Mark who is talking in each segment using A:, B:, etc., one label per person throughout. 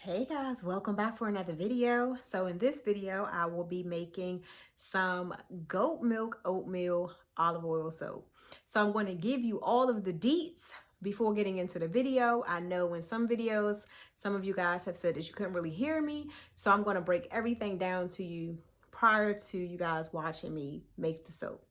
A: Hey guys, welcome back for another video. So in this video, I will be making some goat milk oatmeal olive oil soap. So I'm going to give you all of the deets before getting into the video. I know in some videos, some of you guys have said that you couldn't really hear me. So I'm going to break everything down to you prior to you guys watching me make the soap.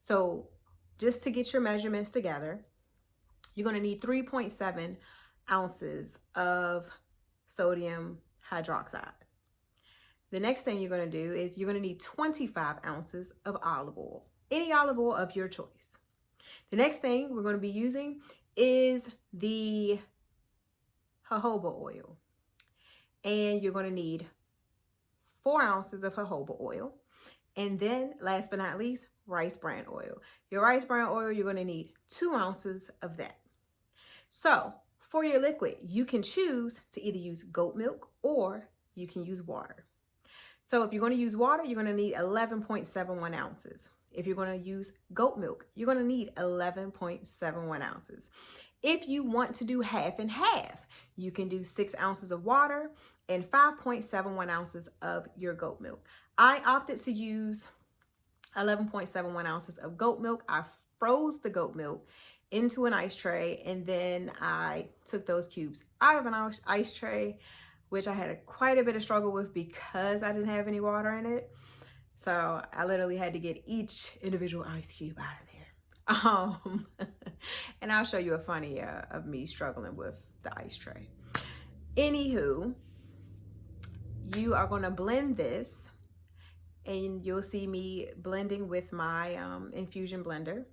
A: So just to get your measurements together, you're going to need 3.7 ounces of sodium hydroxide. The next thing you're going to do is you're going to need 25 ounces of olive oil, any olive oil of your choice. The next thing we're going to be using is the jojoba oil. And you're going to need 4 ounces of jojoba oil. And then last but not least, rice bran oil. Your rice bran oil, you're going to need 2 ounces of that. So for your liquid, you can choose to either use goat milk or you can use water. So if you're going to use water, you're going to need 11.71 ounces. If you're going to use goat milk, you're going to need 11.71 ounces. If you want to do half and half, you can do 6 ounces of water and 5.71 ounces of your goat milk. I opted to use 11.71 ounces of goat milk. I froze the goat milk into an ice tray, and then I took those cubes out of an ice tray, which I had quite a bit of struggle with because I didn't have any water in it. So I literally had to get each individual ice cube out of there. And I'll show you a funny of me struggling with the ice tray. Anywho, you are going to blend this, and you'll see me blending with my infusion blender.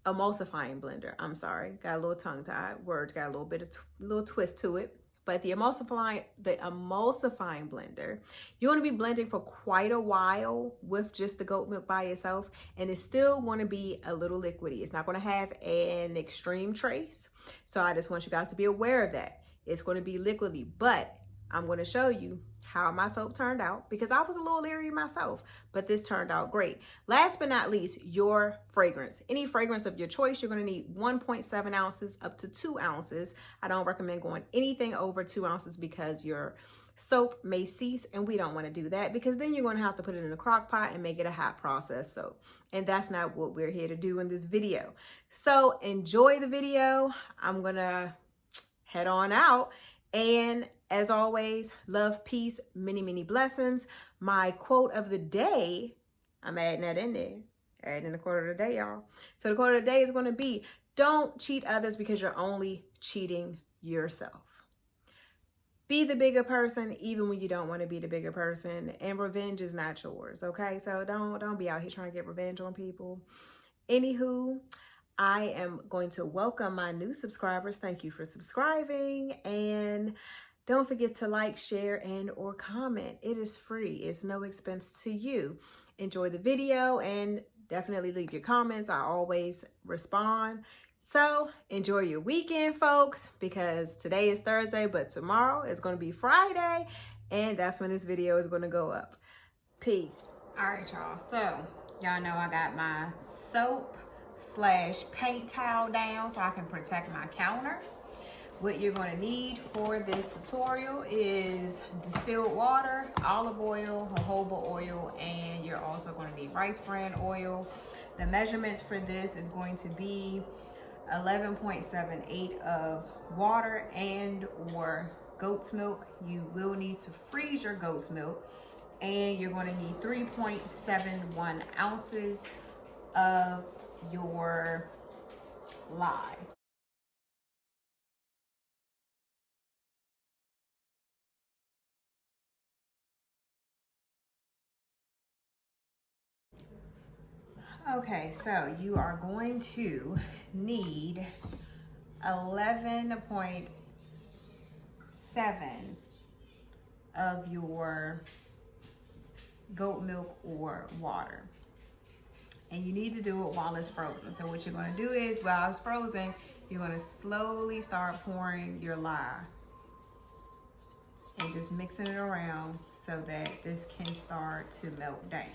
A: Emulsifying blender, I'm sorry, got a little tongue tied, words got a little bit of little twist to it. But the emulsifying blender, you want to be blending for quite a while with just the goat milk by itself, and it's still going to be a little liquidy. It's not going to have an extreme trace, so I just want you guys to be aware of that. It's going to be liquidy, but I'm going to show you how my soap turned out because I was a little leery myself, but this turned out great. Last but not least, your fragrance. Any fragrance of your choice, you're going to need 1.7 ounces up to 2 ounces. I don't recommend going anything over 2 ounces because your soap may cease, and we don't want to do that because then you're going to have to put it in a crock pot and make it a hot process soap. And that's not what we're here to do in this video. So enjoy the video. I'm going to head on out. And as always, love, peace, many, many blessings. My quote of the day, I'm adding that in there. Adding the quote of the day, y'all. So the quote of the day is going to be, don't cheat others because you're only cheating yourself. Be the bigger person even when you don't want to be the bigger person. And revenge is not yours, okay? So don't be out here trying to get revenge on people. Anywho, I am going to welcome my new subscribers. Thank you for subscribing, and don't forget to like, share, and or comment. It is free. It's no expense to you. Enjoy the video and definitely leave your comments. I always respond. So enjoy your weekend, folks, because today is Thursday, but tomorrow is going to be Friday, and that's when this video is going to go up. Peace. All right, y'all. So y'all know I got my soap / paint towel down so I can protect my counter. What you're going to need for this tutorial is distilled water, olive oil, jojoba oil, and you're also going to need rice bran oil. The measurements for this is going to be 11.78 of water and or goat's milk. You will need to freeze your goat's milk, and you're going to need 3.71 ounces of your lye. Okay, so you are going to need 11.7 of your goat milk or water. And you need to do it while it's frozen. So what you're going to do is, while it's frozen, you're going to slowly start pouring your lye and just mixing it around so that this can start to melt down.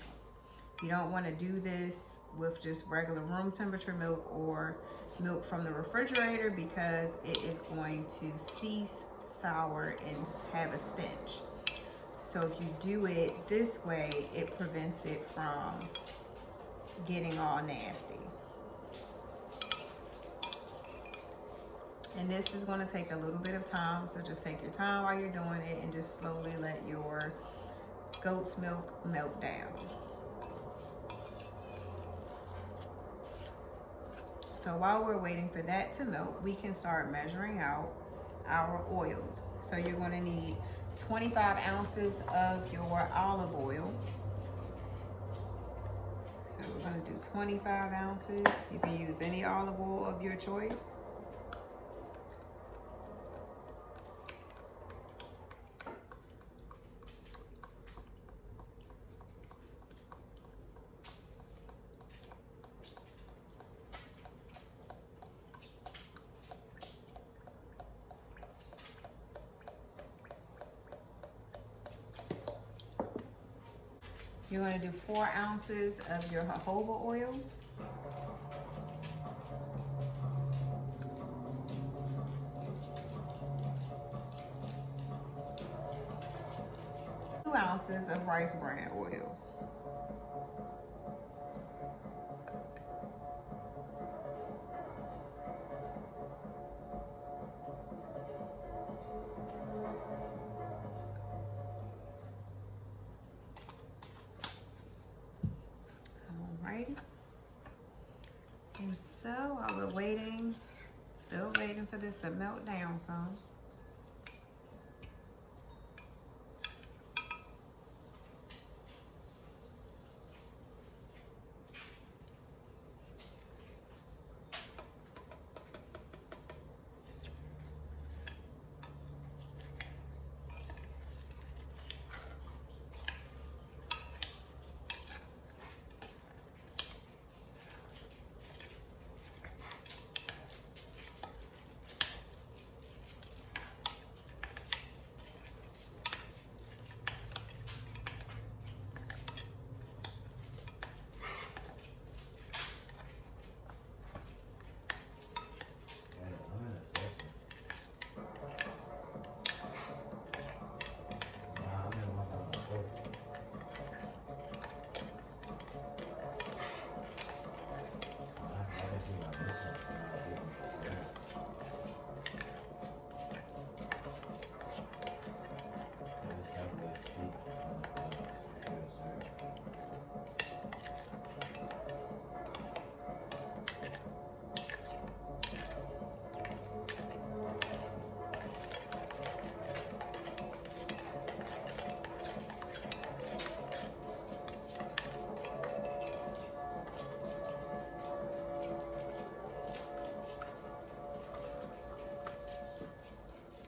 A: You don't want to do this with just regular room temperature milk or milk from the refrigerator because it is going to cease sour and have a stench. So if you do it this way, it prevents it from getting all nasty. And this is going to take a little bit of time, so just take your time while you're doing it and just slowly let your goat's milk melt down. So while we're waiting for that to melt, we can start measuring out our oils. So you're going to need 25 ounces of your olive oil. So we're going to do 25 ounces. You can use any olive oil of your choice. You're going to do 4 ounces of your jojoba oil. Two ounces of rice bran oil. Alrighty. And so while we're waiting, still waiting for this to melt down some.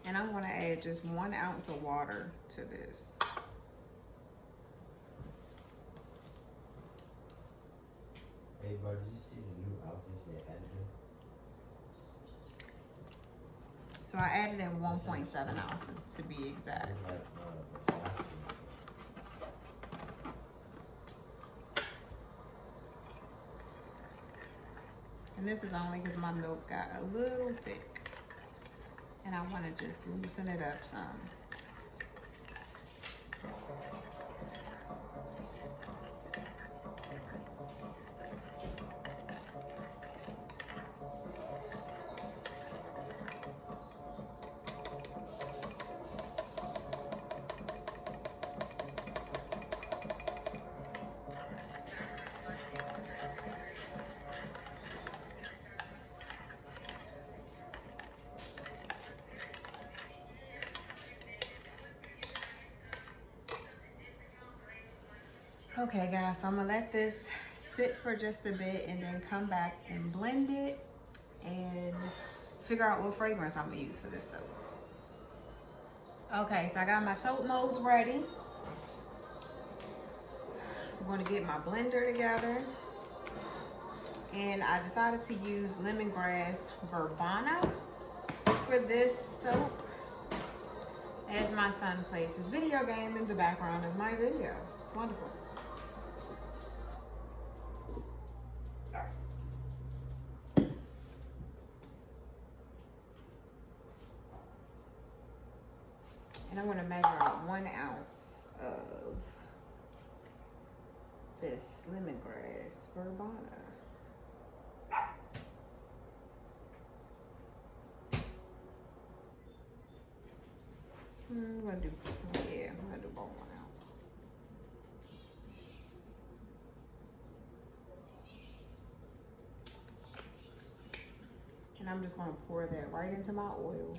A: And I'm going to add just 1 ounce of water to this.
B: Hey, bro, did you see the new outfits they added in?
A: So I added in 1.7 ounces to be exact. And this is only because my milk got a little thick. And I want to just loosen it up some. Okay guys, so I'm gonna let this sit for just a bit and then come back and blend it and figure out what fragrance I'm gonna use for this soap. Okay, so I got my soap molds ready. I'm gonna get my blender together. And I decided to use lemongrass verbena for this soap as my son plays his video game in the background of my video. It's wonderful. And I'm gonna measure out 1 ounce of this lemongrass verbena. I'm gonna do both 1 ounce. And I'm just gonna pour that right into my oil.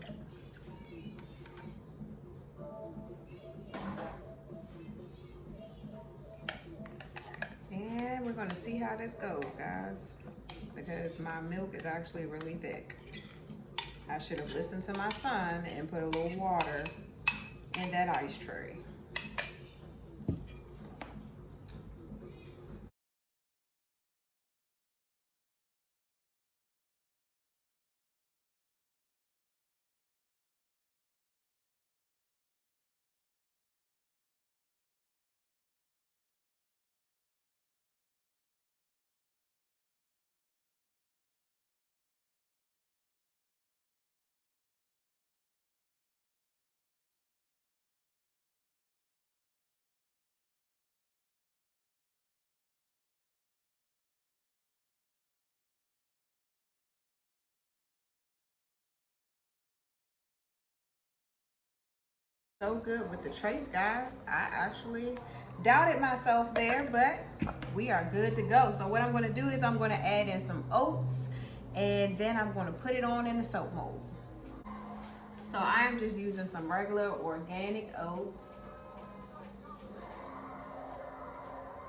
A: And we're gonna see how this goes, guys, because my milk is actually really thick. I should have listened to my son and put a little water in that ice tray. So good with the trace, guys. I actually doubted myself there, but we are good to go. So what I'm going to do is I'm going to add in some oats, and then I'm going to put it on in the soap mold. So I am just using some regular organic oats.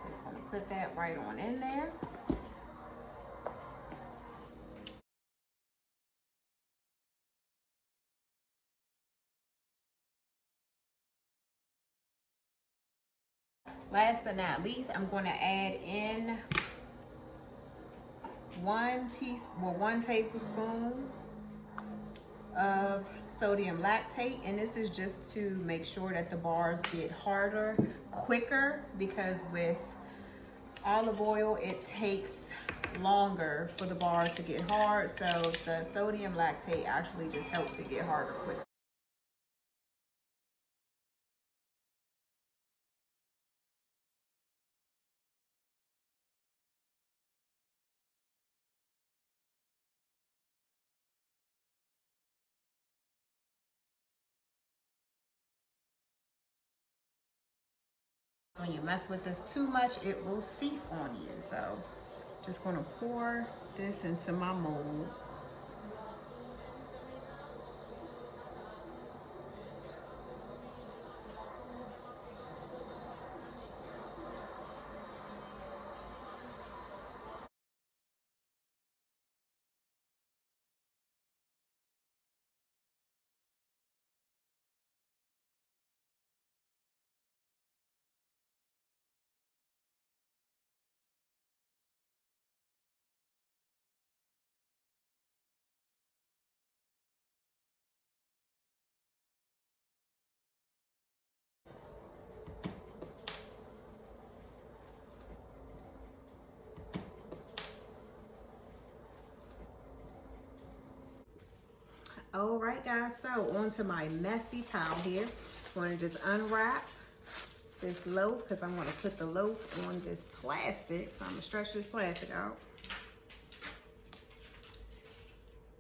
A: Just going to put that right on in there. Last but not least, I'm going to add in 1 tablespoon of sodium lactate, and this is just to make sure that the bars get harder quicker, because with olive oil it takes longer for the bars to get hard, so the sodium lactate actually just helps it get harder quicker. When you mess with this too much, it will cease on you. So just going to pour this into my mold. All right, guys, so onto my messy towel here. I'm going to just unwrap this loaf, because I'm going to put the loaf on this plastic. So I'm going to stretch this plastic out.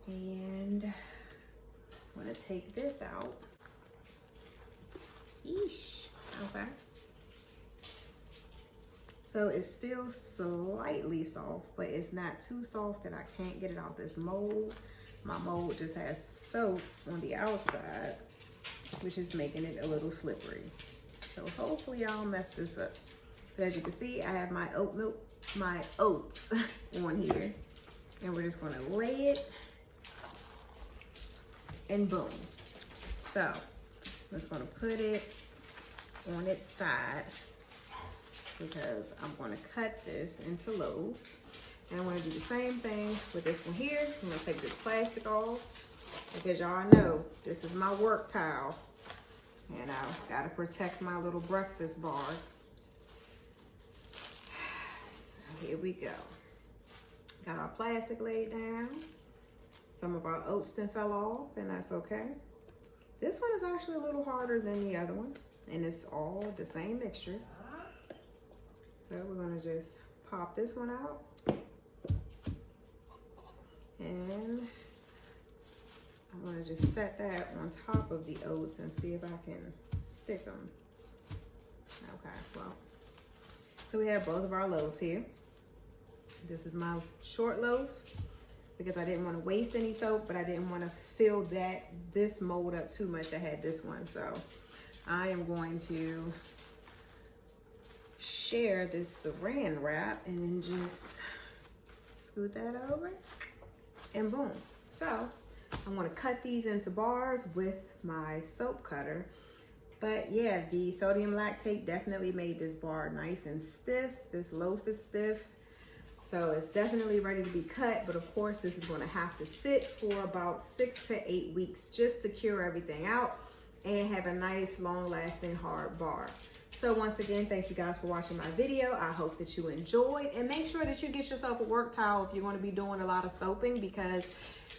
A: And I'm going to take this out. Yeesh. Okay. So it's still slightly soft, but it's not too soft that I can't get it out this mold. My mold just has soap on the outside, which is making it a little slippery. So hopefully I'll mess this up. But as you can see, I have my oats on here, and we're just gonna lay it, and boom. So I'm just gonna put it on its side, because I'm gonna cut this into loaves. And I'm gonna do the same thing with this one here. I'm gonna take this plastic off, because y'all know this is my work towel. And I've gotta protect my little breakfast bar. So here we go. Got our plastic laid down. Some of our oats then fell off, and that's okay. This one is actually a little harder than the other one, and it's all the same mixture. So we're gonna just pop this one out. And I'm gonna just set that on top of the oats and see if I can stick them. Okay, well, so we have both of our loaves here. This is my short loaf because I didn't want to waste any soap, but I didn't want to fill this mold up too much. I had this one, so I am going to share this saran wrap and then just scoot that over and boom. So I'm going to cut these into bars with my soap cutter. But yeah, the sodium lactate definitely made this bar nice and stiff. This loaf is stiff. So it's definitely ready to be cut, but of course this is going to have to sit for about 6 to 8 weeks just to cure everything out and have a nice long-lasting hard bar. So once again, thank you guys for watching my video. I hope that you enjoyed, and make sure that you get yourself a work towel if you're going to be doing a lot of soaping, because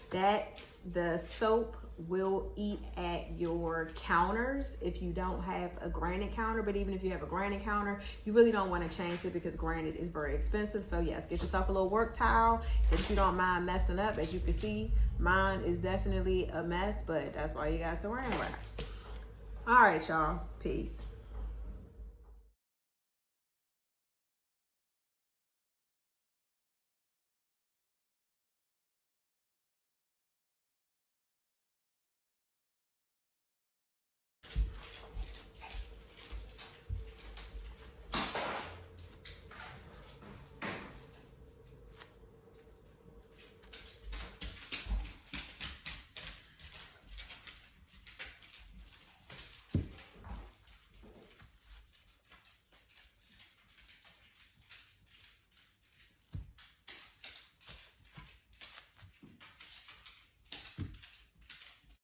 A: the soap will eat at your counters if you don't have a granite counter. But even if you have a granite counter, you really don't want to change it because granite is very expensive. So yes, get yourself a little work towel if you don't mind messing up. As you can see, mine is definitely a mess, but that's why you got saran wrap. All right, y'all. Peace.